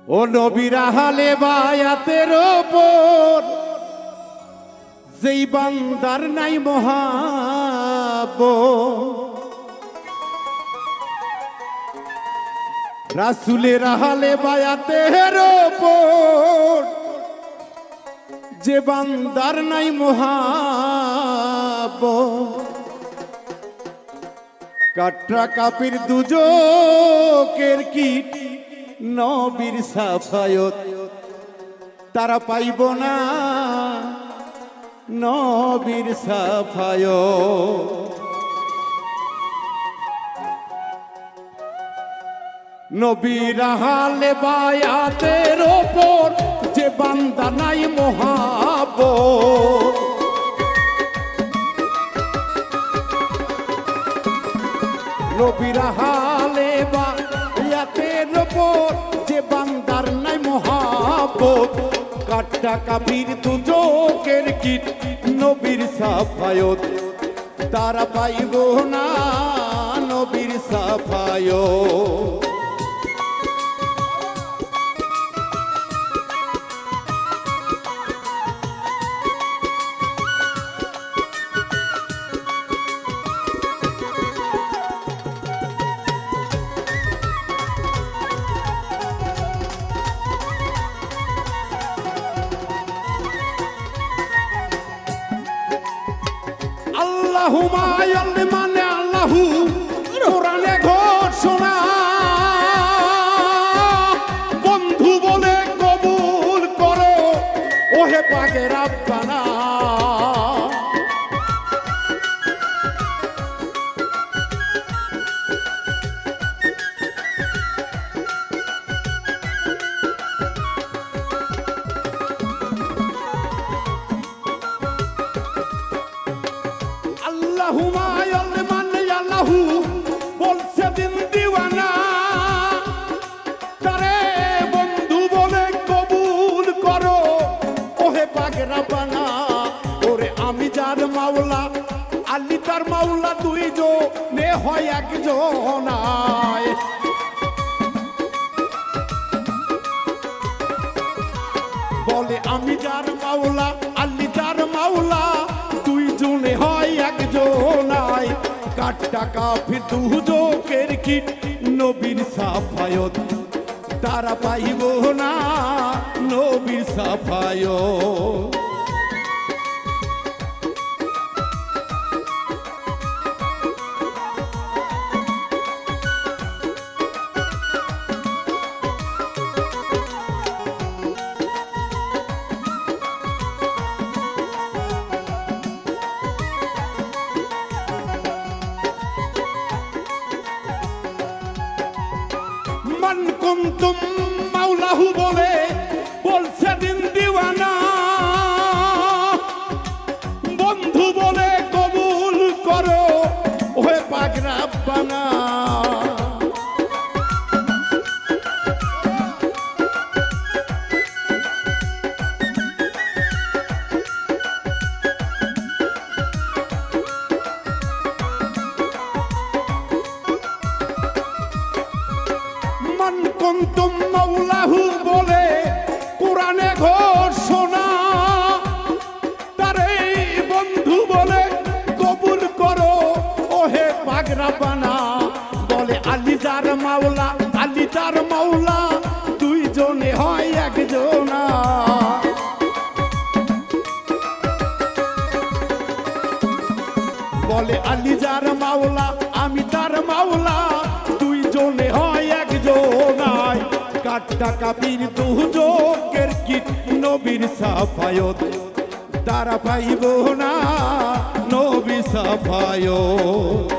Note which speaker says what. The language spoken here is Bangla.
Speaker 1: ও নবীর আহলে বায়াতের ওপর যেই বান্দার নাই মহাব্বত, রাসূলের আহলে বায়াতের ওপর যে বান্দার নাই মহাব্বত, কাটরা কাপির দুজকের কীট নবীর সাফায়ত তারা পাইব না নবীর সাফায়ত। নবীর আহলে বায়াতের ওপর যে বান্দা নাই মহাব্বত, নবীর আহলে বায়াতের ওপর যে বান্দার নাই মহাব্বত, কাটটা কাফির দুজকের কীট নবীর সাফায়ত তারা পাইব না নবীর সাফায়ত। আল্লাহু মায়াল মানে আল্লাহু কোরআনে ঘোষণা, বন্ধু বলে কবুল করো ওহে পাকে রাব্বানা। আল্লাহু মায়াল মানে আল্লাহু বলছে দিন দিওয়ানা, তারে বন্ধু বলে কবুল করো ওহে পাক রাব্বানা। ওরে আমি যার মাওলা আল্লি তার মাওলা দুইজনে হয় একজনায়, বলে আমি যার মাওলা আল্লি তার মাওলা দুইজনে হয় একজনায়, কাটটা কাফির দুজকের কীট নবীর সাফায়ত তারা পাইব না নবীর সাফায়ত। মান কুনতুম মাওলাহু বলে বলছে দিন দিওয়ানা, বন্ধু বলে কবুল করো ওহে পাক রাব্বানা। মান কুনতুম মাওলাহু বলে কোরআনে ঘোষণা, তারে বন্ধু বলে কবুল করো ওহে পাক রাব্বানা। বলে আলী যার মাওলা আলী তার মাওলা দুইজনে হয় একজনা, বলে আলী যার মাওলা আমি তার মাওলা দুইজনে হয় একজনায়, কাটটা কাফির দুজকের কীট নবীর সাফায়ত তারা পাইব না নবীর সাফায়ত।